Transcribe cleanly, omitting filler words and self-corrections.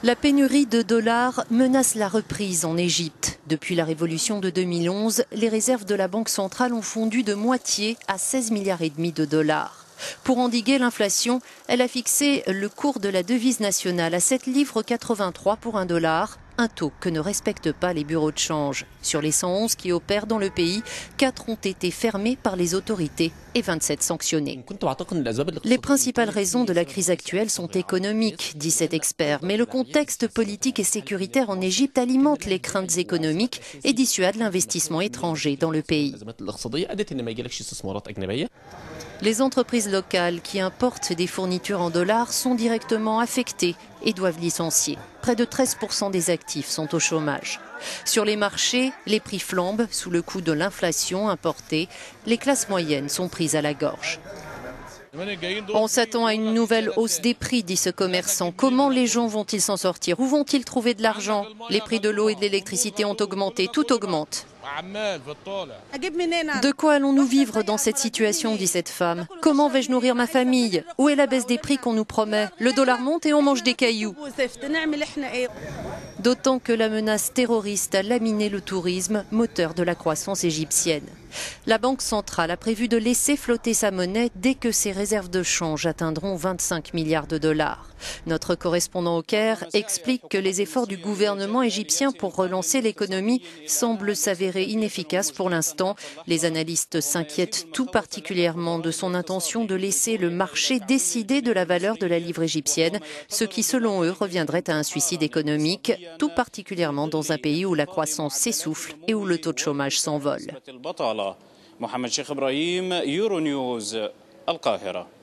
La pénurie de dollars menace la reprise en Égypte. Depuis la révolution de 2011, les réserves de la Banque centrale ont fondu de moitié à 16,5 milliards de dollars. Pour endiguer l'inflation, elle a fixé le cours de la devise nationale à 7,83 livres pour un dollar, un taux que ne respectent pas les bureaux de change. Sur les 111 qui opèrent dans le pays, 4 ont été fermés par les autorités et 27 sanctionnés. Les principales raisons de la crise actuelle sont économiques, dit cet expert, mais le contexte politique et sécuritaire en Égypte alimente les craintes économiques et dissuade l'investissement étranger dans le pays. Les entreprises locales qui importent des fournitures en dollars sont directement affectées et doivent licencier. Près de 13% des actifs sont au chômage. Sur les marchés, les prix flambent sous le coup de l'inflation importée. Les classes moyennes sont prises à la gorge. On s'attend à une nouvelle hausse des prix, dit ce commerçant. Comment les gens vont-ils s'en sortir? Où vont-ils trouver de l'argent? Les prix de l'eau et de l'électricité ont augmenté, tout augmente. De quoi allons-nous vivre dans cette situation, dit cette femme. Comment vais-je nourrir ma famille? Où est la baisse des prix qu'on nous promet? Le dollar monte et on mange des cailloux. D'autant que la menace terroriste a laminé le tourisme, moteur de la croissance égyptienne. La Banque centrale a prévu de laisser flotter sa monnaie dès que ses réserves de change atteindront 25 milliards de dollars. Notre correspondant au Caire explique que les efforts du gouvernement égyptien pour relancer l'économie semblent s'avérer inefficaces pour l'instant. Les analystes s'inquiètent tout particulièrement de son intention de laisser le marché décider de la valeur de la livre égyptienne, ce qui selon eux reviendrait à un suicide économique, tout particulièrement dans un pays où la croissance s'essouffle et où le taux de chômage s'envole. محمد شيخ إبراهيم، يورو نيوز، القاهرة.